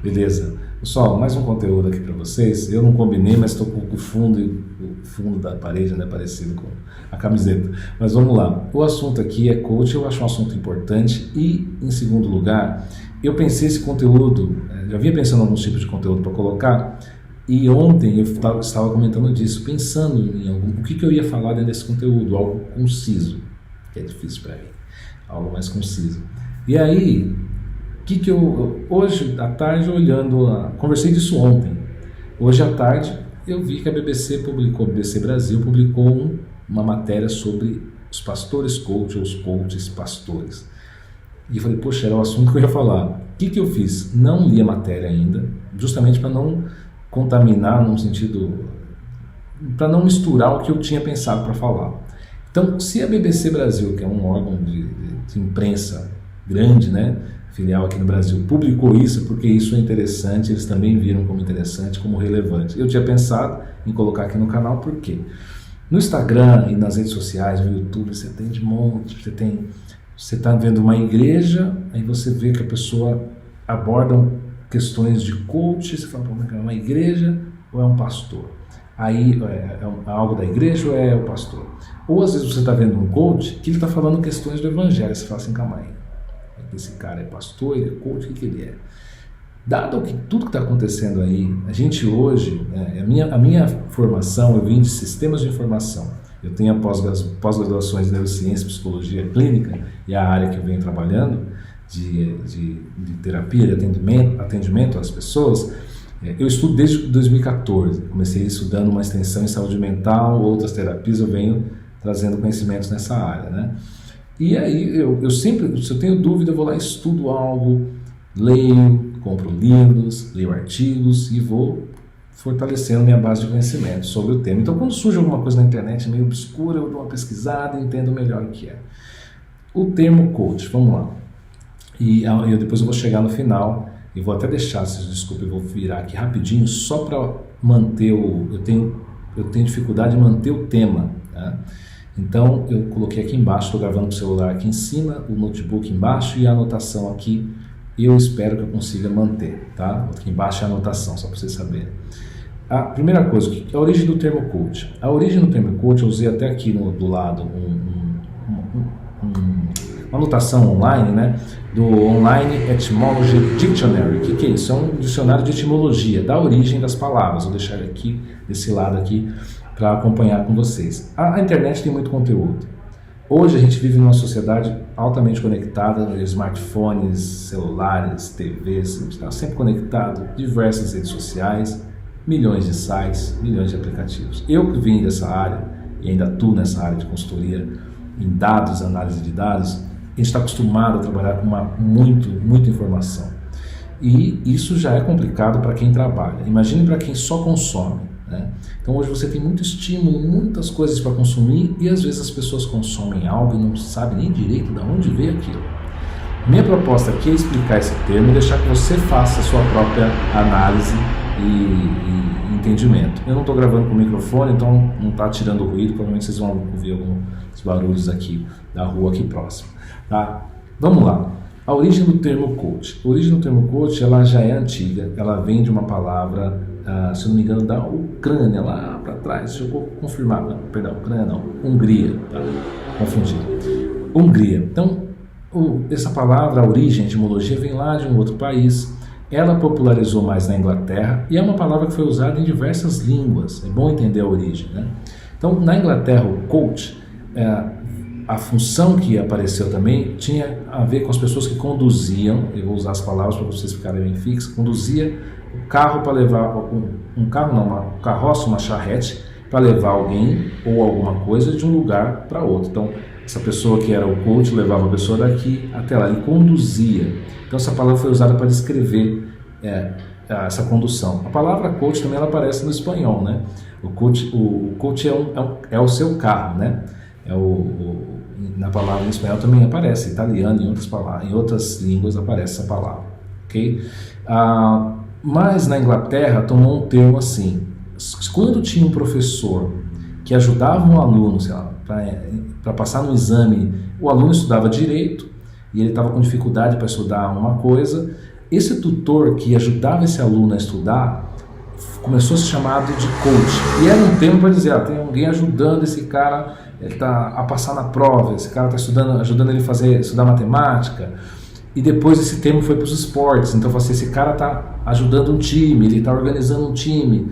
Beleza. Pessoal, mais um conteúdo aqui para vocês. Eu não combinei, mas estou com o fundo da parede, né, parecido com a camiseta. Mas vamos lá. O assunto aqui é coach, eu acho um assunto importante e, em segundo lugar, eu pensei esse conteúdo, já vinha pensando em alguns tipos de conteúdo para colocar, e ontem eu estava comentando disso, pensando em o que eu ia falar dentro desse conteúdo, algo conciso, que é difícil para mim, algo mais conciso. E aí, hoje à tarde, conversei disso ontem, hoje à tarde eu vi que a BBC Brasil publicou uma matéria sobre os pastores coach, ou os coaches pastores. E eu falei, poxa, era o assunto que eu ia falar. O que eu fiz? Não li a matéria ainda, justamente para não contaminar, num sentido, para não misturar o que eu tinha pensado para falar. Então, se a BBC Brasil, que é um órgão de imprensa grande, né, filial aqui no Brasil, publicou isso porque isso é interessante, eles também viram como interessante, como relevante. Eu tinha pensado em colocar aqui no canal, por quê? No Instagram e nas redes sociais, no YouTube, você tem de monte, você está vendo uma igreja, aí você vê que a pessoa aborda questões de coach, você fala, é uma igreja ou é um pastor? Aí é algo da igreja ou é o pastor? Ou às vezes você está vendo um coach que ele está falando questões do evangelho, você fala assim, calma aí, esse cara é pastor, ele é coach, o que ele é? Dado tudo que está acontecendo aí, a gente hoje, a minha formação, eu vim de sistemas de informação, eu tenho pós-graduações em neurociência e psicologia clínica, e a área que eu venho trabalhando, de terapia, de atendimento às pessoas, eu estudo desde 2014, comecei estudando uma extensão em saúde mental, outras terapias, eu venho trazendo conhecimentos nessa área, né? E aí, eu sempre, se eu tenho dúvida, eu vou lá, estudo algo, leio, compro livros, leio artigos e vou fortalecendo minha base de conhecimento sobre o tema. Então, quando surge alguma coisa na internet meio obscura, eu dou uma pesquisada e entendo melhor o que é. O termo coach, vamos lá. E depois eu vou chegar no final e vou até deixar, desculpa, eu vou virar aqui rapidinho, só para manter eu tenho dificuldade de manter o tema, tá? Então, eu coloquei aqui embaixo, estou gravando o celular aqui em cima, o notebook embaixo e a anotação aqui, e eu espero que eu consiga manter, tá? Aqui embaixo é a anotação, só para vocês saberem. A primeira coisa, a origem do termo coach. A origem do termo coach, eu usei até aqui do lado uma anotação online, né? Do Online Etymology Dictionary. O que é isso? É um dicionário de etimologia, da origem das palavras. Vou deixar aqui, desse lado aqui, para acompanhar com vocês. A internet tem muito conteúdo. Hoje a gente vive numa sociedade altamente conectada, smartphones, celulares, TVs, a gente está sempre conectado, diversas redes sociais, milhões de sites, milhões de aplicativos. Eu que vim dessa área e ainda atuo nessa área de consultoria em dados, análise de dados, a gente está acostumado a trabalhar com muita informação. E isso já é complicado para quem trabalha. Imagine para quem só consome, né? Então hoje você tem muito estímulo, muitas coisas para consumir e às vezes as pessoas consomem algo e não sabem nem direito de onde veio aquilo. Minha proposta aqui é explicar esse termo e deixar que você faça a sua própria análise e entendimento. Eu não estou gravando com o microfone, então não está tirando ruído, provavelmente vocês vão ouvir alguns barulhos aqui da rua aqui próximo, tá? Vamos lá. A origem do termo coach. A origem do termo coach, ela já é antiga, ela vem de uma palavra, se eu não me engano, da Ucrânia, lá para trás, deixa eu confirmar, Ucrânia não, Hungria, tá? Confundi. Hungria. Então, essa palavra, a origem, a etimologia, vem lá de um outro país, ela popularizou mais na Inglaterra e é uma palavra que foi usada em diversas línguas, é bom entender a origem, né? Então, na Inglaterra, o coach, a função que apareceu também tinha a ver com as pessoas que conduziam, eu vou usar as palavras para vocês ficarem bem fixos, conduzia o carro para levar, uma carroça, uma charrete, para levar alguém ou alguma coisa de um lugar para outro. Então, essa pessoa que era o coach levava a pessoa daqui até lá, ele conduzia. Então, essa palavra foi usada para descrever essa condução. A palavra coach também ela aparece no espanhol, né? O coach é o seu carro, né? Na palavra em espanhol também aparece, italiano, em outras línguas aparece essa palavra, ok? Mas na Inglaterra tomou um termo assim, quando tinha um professor que ajudava um aluno, sei lá, para passar no exame, o aluno estudava direito e ele estava com dificuldade para estudar uma coisa, Esse tutor que ajudava esse aluno a estudar começou a ser chamado de coach. E era um termo para dizer, tem alguém ajudando esse cara a passar na prova, esse cara está ajudando ele a estudar matemática. E depois esse termo foi para os esportes. Então, assim, esse cara está ajudando um time, ele está organizando um time.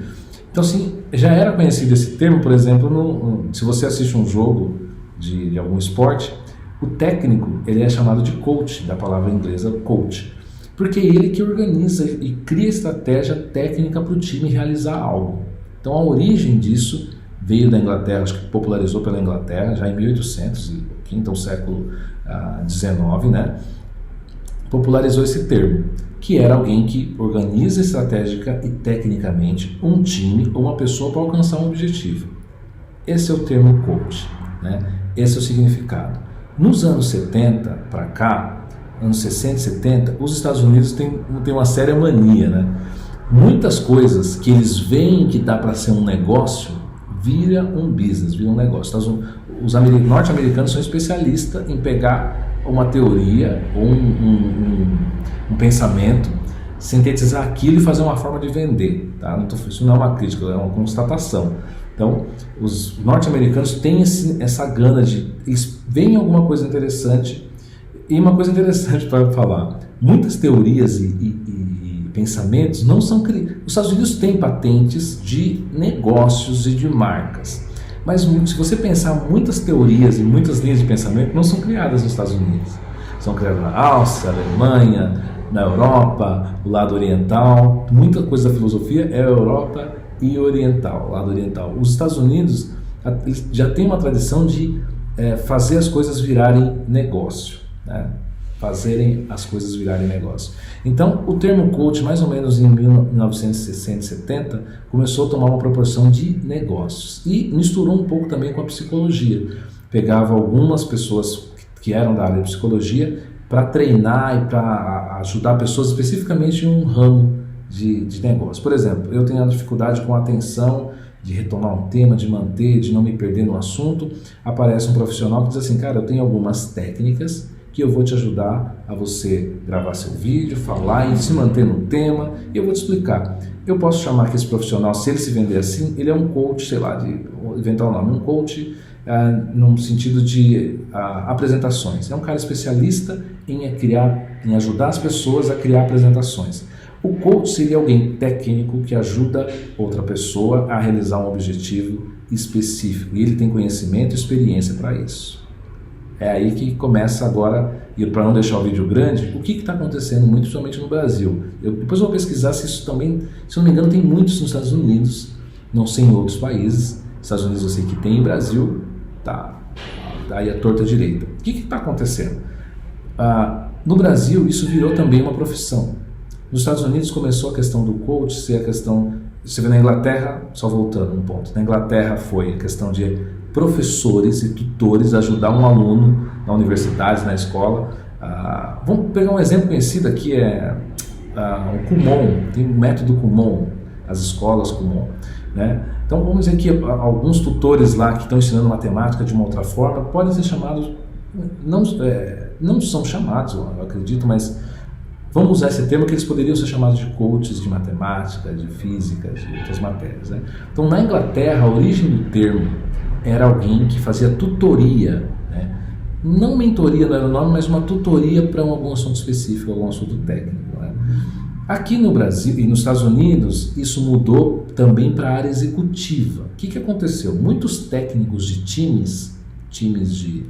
Então, assim, já era conhecido esse termo, por exemplo, se você assiste um jogo de algum esporte, o técnico ele é chamado de coach, da palavra inglesa coach, porque é ele que organiza e cria estratégia técnica para o time realizar algo. Então, a origem disso veio da Inglaterra, acho que popularizou pela Inglaterra, já em 1800, quinto século XIX, né? Popularizou esse termo, que era alguém que organiza estratégica e tecnicamente um time ou uma pessoa para alcançar um objetivo. Esse é o termo coach, né? Esse é o significado. Nos anos 70 para cá, anos 60 e 70, os Estados Unidos têm uma séria mania, né? Muitas coisas que eles veem que dá para ser um negócio, vira um business, vira um negócio. Os norte-americanos são especialistas em pegar uma teoria ou um pensamento, sintetizar aquilo e fazer uma forma de vender, tá? Isso não é uma crítica, é uma constatação. Então, os norte-americanos têm essa gana eles veem alguma coisa interessante, e uma coisa interessante para falar, muitas teorias e pensamentos não são criados. Os Estados Unidos têm patentes de negócios e de marcas, mas se você pensar, muitas teorias e muitas linhas de pensamento não são criadas nos Estados Unidos. São criadas na Áustria, Alemanha, na Europa, o lado oriental. Muita coisa da filosofia é Europa e oriental, lado oriental. Os Estados Unidos eles já têm uma tradição de fazer as coisas virarem negócio, né? Fazerem as coisas virarem negócio. Então, o termo coach, mais ou menos em 1960 e 70, começou a tomar uma proporção de negócios e misturou um pouco também com a psicologia. Pegava algumas pessoas que eram da área de psicologia para treinar e para ajudar pessoas especificamente em um ramo de negócio. Por exemplo, eu tenho a dificuldade com a atenção, de retomar um tema, de manter, de não me perder no assunto. Aparece um profissional que diz assim, cara, eu tenho algumas técnicas que eu vou te ajudar a você gravar seu vídeo, falar e se manter no tema, e eu vou te explicar. Eu posso chamar que esse profissional, se ele se vender assim, ele é um coach, sei lá, vou inventar o nome, um coach no sentido de apresentações. É um cara especialista em ajudar as pessoas a criar apresentações. O coach seria alguém técnico que ajuda outra pessoa a realizar um objetivo específico, e ele tem conhecimento e experiência para isso. É aí que começa agora, e para não deixar o vídeo grande, o que está acontecendo muito, principalmente no Brasil. Depois eu vou pesquisar se isso também, se não me engano, tem muitos nos Estados Unidos, não sei em outros países. Estados Unidos eu sei que tem, em Brasil tá aí a torta direita. O que está acontecendo? No Brasil isso virou também uma profissão. Nos Estados Unidos começou a questão do coach ser a questão, você vê na Inglaterra, só voltando um ponto, na Inglaterra foi a questão de professores e tutores ajudar um aluno na universidade, na escola. Vamos pegar um exemplo conhecido aqui, o Kumon, tem o método Kumon, as escolas Kumon, né? Então vamos dizer que alguns tutores lá que estão ensinando matemática de uma outra forma podem ser chamados, não são chamados, eu acredito, mas vamos usar esse termo, que eles poderiam ser chamados de coaches de matemática, de física, de outras matérias, né? Então na Inglaterra a origem do termo era alguém que fazia tutoria, né? Não mentoria, não era o nome, mas uma tutoria para algum assunto específico, algum assunto técnico, né? Aqui no Brasil e nos Estados Unidos, isso mudou também para a área executiva. O que aconteceu? Muitos técnicos de times de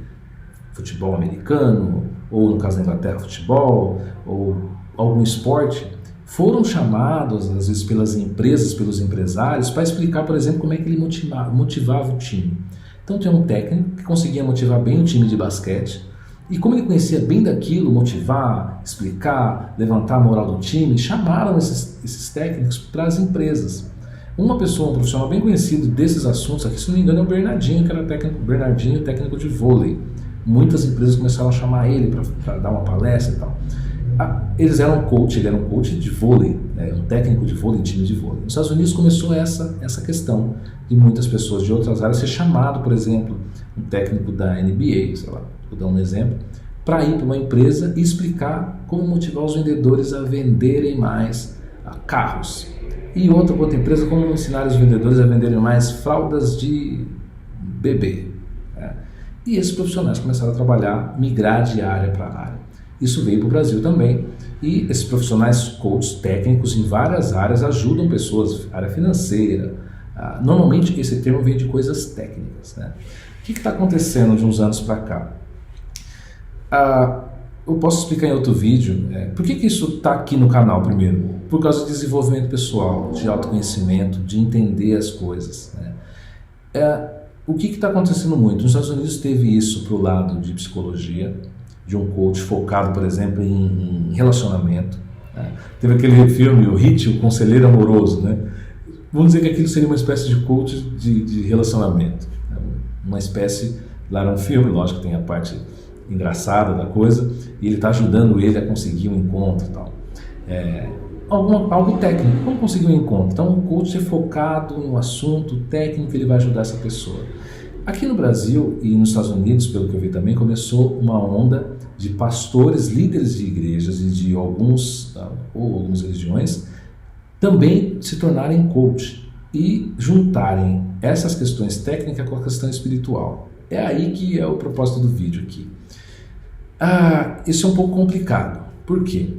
futebol americano, ou no caso da Inglaterra, futebol, ou algum esporte, foram chamados, às vezes, pelas empresas, pelos empresários, para explicar, por exemplo, como é que ele motivava o time. Então, tinha um técnico que conseguia motivar bem o time de basquete, e como ele conhecia bem daquilo, motivar, explicar, levantar a moral do time, chamaram esses técnicos para as empresas. Um profissional bem conhecido desses assuntos aqui, se não me engano, é o Bernardinho, que era técnico de vôlei. Muitas empresas começaram a chamar ele para dar uma palestra e tal. Ele era um coach de vôlei, né? Um técnico de vôlei, time de vôlei. Nos Estados Unidos começou essa questão de muitas pessoas de outras áreas ser chamado, por exemplo, um técnico da NBA, sei lá, vou dar um exemplo, para ir para uma empresa e explicar como motivar os vendedores a venderem mais carros. E outra empresa, como ensinar os vendedores a venderem mais fraldas de bebê. E esses profissionais começaram a trabalhar, migrar de área para área. Isso veio para o Brasil também. E esses profissionais coaches técnicos em várias áreas ajudam pessoas, área financeira. Normalmente esse termo vem de coisas técnicas, né? O que está acontecendo de uns anos para cá? Eu posso explicar em outro vídeo. Por que isso está aqui no canal primeiro? Por causa de desenvolvimento pessoal, de autoconhecimento, de entender as coisas, né? O que está acontecendo muito? Nos Estados Unidos teve isso para o lado de psicologia, de um coach focado, por exemplo, em relacionamento. Né? Teve aquele filme, o Hit, o Conselheiro Amoroso, né? Vamos dizer que aquilo seria uma espécie de coach de relacionamento. Né? Uma espécie, lá era um filme, lógico que tem a parte engraçada da coisa, e ele está ajudando ele a conseguir um encontro e tal. Algo técnico, como conseguir um encontro? Então, um coach é focado em um assunto técnico, ele vai ajudar essa pessoa. Aqui no Brasil e nos Estados Unidos, pelo que eu vi também, começou uma onda de pastores, líderes de igrejas e de algumas religiões também se tornarem coach e juntarem essas questões técnicas com a questão espiritual. É aí que é o propósito do vídeo aqui. Isso é um pouco complicado. Por quê?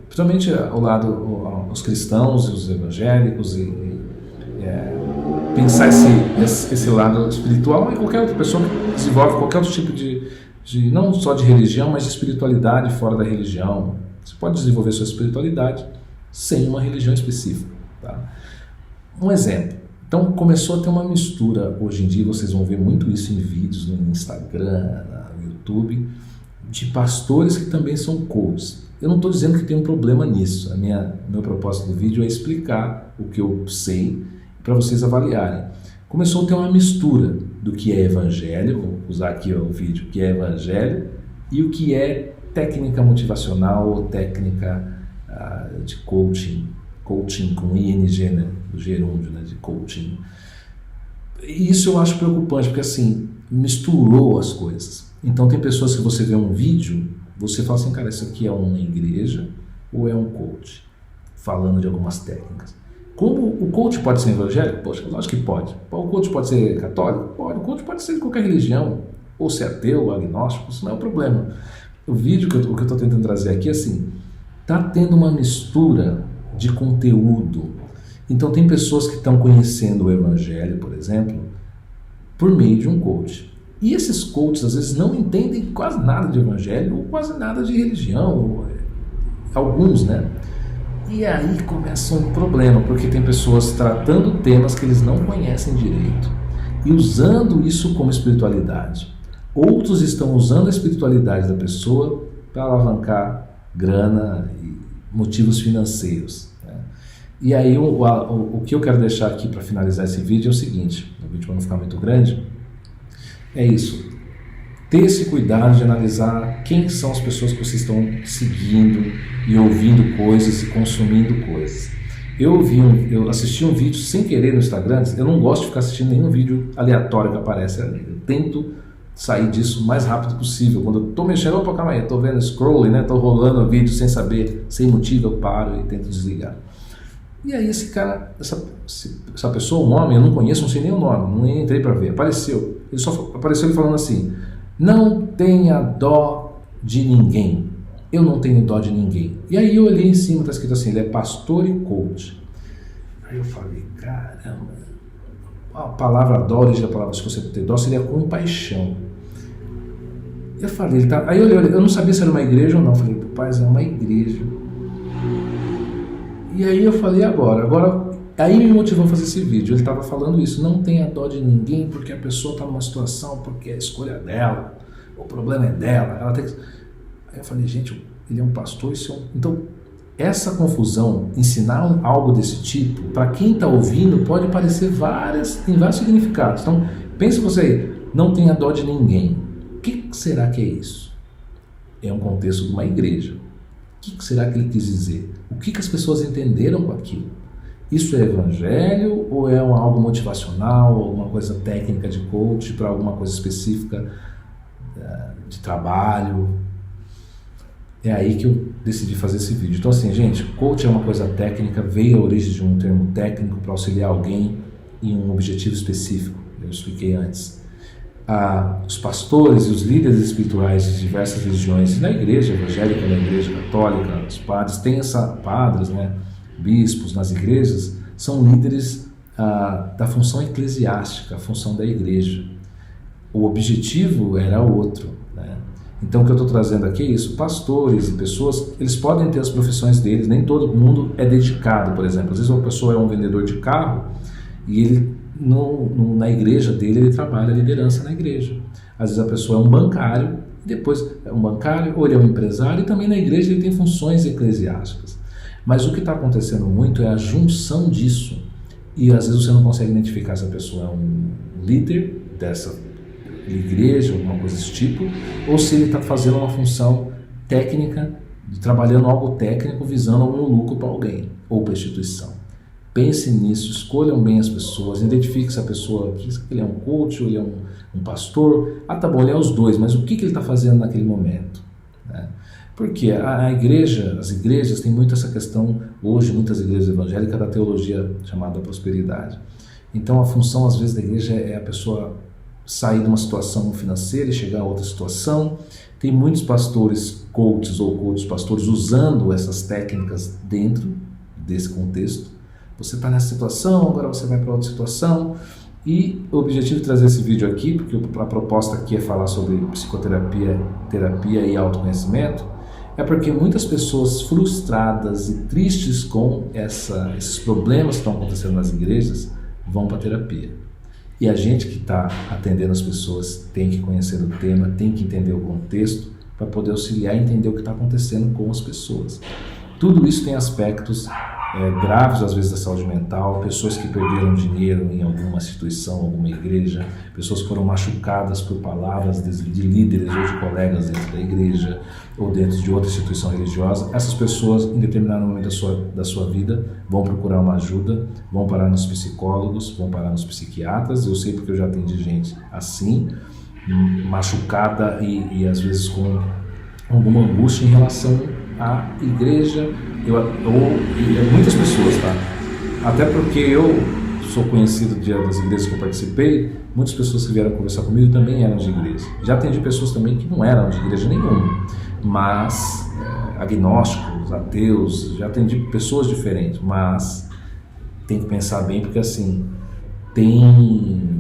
Principalmente ao lado os cristãos e os evangélicos pensar esse lado espiritual, e qualquer outra pessoa que desenvolve qualquer outro tipo de não só de religião, mas de espiritualidade fora da religião. Você pode desenvolver sua espiritualidade sem uma religião específica. Tá? Um exemplo. Então começou a ter uma mistura. Hoje em dia vocês vão ver muito isso em vídeos no Instagram, no YouTube, de pastores que também são coaches. Eu não estou dizendo que tem um problema nisso. Meu propósito do vídeo é explicar o que eu sei para vocês avaliarem. Começou a ter uma mistura do que é evangelho, vou usar aqui o vídeo, o que é evangelho e o que é técnica motivacional ou técnica de coaching com ING, né, do gerúndio, né, de coaching. E isso eu acho preocupante, porque assim, misturou as coisas. Então tem pessoas que você vê um vídeo, você fala assim, cara, isso aqui é uma igreja ou é um coach? Falando de algumas técnicas. Como o coach pode ser evangélico? Poxa, lógico que pode. O coach pode ser católico? Pode. O coach pode ser de qualquer religião, ou ser ateu, ou agnóstico, isso não é um problema. O vídeo que eu estou tentando trazer aqui, assim, está tendo uma mistura de conteúdo. Então tem pessoas que estão conhecendo o evangelho, por exemplo, por meio de um coach. E esses coaches às vezes não entendem quase nada de evangelho ou quase nada de religião, alguns, né? E aí começa um problema, porque tem pessoas tratando temas que eles não conhecem direito e usando isso como espiritualidade. Outros estão usando a espiritualidade da pessoa para alavancar grana e motivos financeiros. Né? E aí o que eu quero deixar aqui para finalizar esse vídeo é o seguinte, o vídeo para não ficar muito grande, é isso. Ter esse cuidado de analisar quem são as pessoas que vocês estão seguindo e ouvindo coisas e consumindo coisas. Eu assisti um vídeo sem querer no Instagram. Eu não gosto de ficar assistindo nenhum vídeo aleatório que aparece ali. Eu tento sair disso o mais rápido possível. Quando eu estou mexendo, opa, calma aí, estou vendo scrolling, né? Estou rolando o vídeo sem saber, sem motivo, eu paro e tento desligar. E aí esse cara, essa pessoa, um homem, eu não conheço, não sei nem o nome, não entrei para ver, apareceu. Ele só apareceu ele falando assim, não tenha dó de ninguém. Eu não tenho dó de ninguém. E aí eu olhei em cima, está escrito assim, ele é pastor e coach. Aí eu falei, caramba, a palavra dó, a origem da palavra, se você ter dó, seria compaixão. Eu falei, aí eu olhei, eu não sabia se era uma igreja ou não. Eu falei, rapaz, é uma igreja. E aí eu falei, agora, aí me motivou a fazer esse vídeo. Ele estava falando isso, não tenha dó de ninguém, porque a pessoa está numa situação, porque é a escolha dela, o problema é dela, ela tem que... Aí eu falei, gente, ele é um pastor, então essa confusão, ensinar algo desse tipo, para quem está ouvindo, pode parecer tem vários significados. Então, pensa você aí, não tenha dó de ninguém. O que será que é isso? É um contexto de uma igreja. O que será que ele quis dizer? O que as pessoas entenderam com aquilo? Isso é evangelho ou é algo motivacional, alguma coisa técnica de coach para alguma coisa específica de trabalho? É aí que eu decidi fazer esse vídeo. Então assim, gente, coach é uma coisa técnica, veio a origem de um termo técnico para auxiliar alguém em um objetivo específico, eu expliquei antes. Os pastores e os líderes espirituais de diversas religiões, na igreja evangélica, na igreja católica, os padres, padres, né, bispos nas igrejas, são líderes da função eclesiástica, a função da igreja. O objetivo era outro, né? Então o que eu estou trazendo aqui é isso, pastores e pessoas, eles podem ter as profissões deles, nem todo mundo é dedicado, por exemplo. Às vezes uma pessoa é um vendedor de carro e ele, na igreja dele, ele trabalha a liderança na igreja. Às vezes a pessoa é um bancário, depois é um bancário, ou ele é um empresário, e também na igreja ele tem funções eclesiásticas. Mas o que está acontecendo muito é a junção disso, e às vezes você não consegue identificar se a pessoa é um líder dessa igreja, alguma coisa desse tipo, ou se ele está fazendo uma função técnica, trabalhando algo técnico, visando algum lucro para alguém, ou para a instituição. Pense nisso, escolham bem as pessoas, identifique se a pessoa, ele é um coach ou ele é um pastor. Tá bom, ele é os dois, mas o que ele está fazendo naquele momento? Né? Porque a igreja, as igrejas têm muito essa questão, hoje muitas igrejas evangélicas, da teologia chamada prosperidade. Então a função às vezes da igreja é a pessoa sair de uma situação financeira e chegar a outra situação. Tem muitos pastores, coaches ou coaches pastores usando essas técnicas dentro desse contexto. Você está nessa situação, agora você vai para outra situação. E o objetivo de trazer esse vídeo aqui, porque a proposta aqui é falar sobre psicoterapia, terapia e autoconhecimento, é porque muitas pessoas frustradas e tristes com esses problemas que estão acontecendo nas igrejas vão para a terapia. E a gente que está atendendo as pessoas tem que conhecer o tema, tem que entender o contexto para poder auxiliar e entender o que está acontecendo com as pessoas. Tudo isso tem aspectos graves, às vezes, da saúde mental, pessoas que perderam dinheiro em alguma instituição, alguma igreja, pessoas que foram machucadas por palavras de líderes ou de colegas dentro da igreja ou dentro de outra instituição religiosa. Essas pessoas, em determinado momento da sua vida, vão procurar uma ajuda, vão parar nos psicólogos, vão parar nos psiquiatras. Eu sei porque eu já atendi gente assim, machucada e às vezes com alguma angústia em relação à igreja, muitas pessoas, tá? Até porque eu sou conhecido das igrejas que eu participei, muitas pessoas que vieram conversar comigo também eram de igreja. Já atendi pessoas também que não eram de igreja nenhuma, mas agnósticos, ateus, já atendi pessoas diferentes, mas tem que pensar bem, porque assim, tem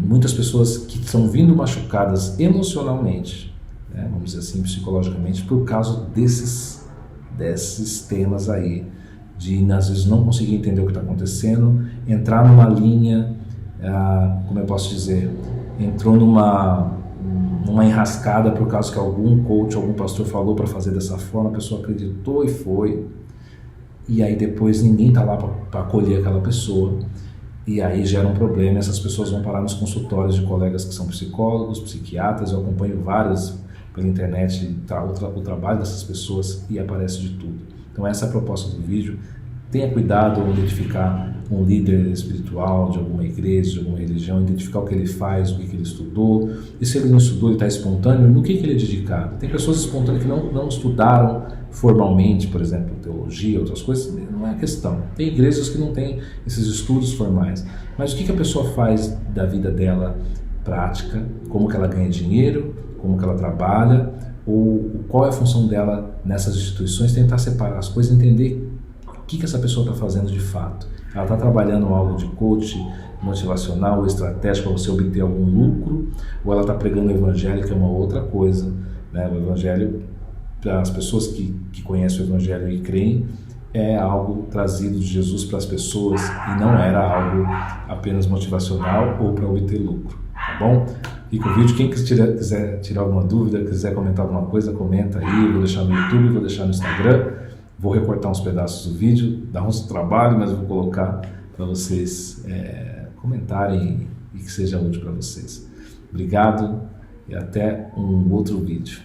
muitas pessoas que estão vindo machucadas emocionalmente, né, vamos dizer assim, psicologicamente, por causa desses temas aí, de às vezes não conseguir entender o que está acontecendo, entrar numa linha, como eu posso dizer, entrou numa enrascada por causa que algum coach, algum pastor falou para fazer dessa forma, a pessoa acreditou e foi, e aí depois ninguém está lá para acolher aquela pessoa, e aí gera um problema. Essas pessoas vão parar nos consultórios de colegas que são psicólogos, psiquiatras. Eu acompanho várias pela internet, o trabalho dessas pessoas, e aparece de tudo. Então essa é a proposta do vídeo. Tenha cuidado ao identificar um líder espiritual de alguma igreja, de alguma religião, identificar o que ele faz, o que ele estudou, e se ele não estudou e está espontâneo, no que ele é dedicado. Tem pessoas espontâneas que não estudaram formalmente, por exemplo, teologia, outras coisas, não é a questão. Tem igrejas que não têm esses estudos formais, mas o que a pessoa faz da vida dela prática, como que ela ganha dinheiro, como que ela trabalha, ou qual é a função dela nessas instituições, tentar separar as coisas, entender o que essa pessoa está fazendo de fato. Ela está trabalhando algo de coach motivacional ou estratégico para você obter algum lucro, ou ela está pregando o evangelho, que é uma outra coisa, né? O evangelho, para as pessoas que conhecem o evangelho e creem, é algo trazido de Jesus para as pessoas e não era algo apenas motivacional ou para obter lucro, tá bom? Fica o vídeo. Quem quiser tirar alguma dúvida, quiser comentar alguma coisa, comenta aí. Vou deixar no YouTube, vou deixar no Instagram. Vou recortar uns pedaços do vídeo, dá uns trabalho, mas eu vou colocar para vocês comentarem e que seja útil para vocês. Obrigado e até um outro vídeo.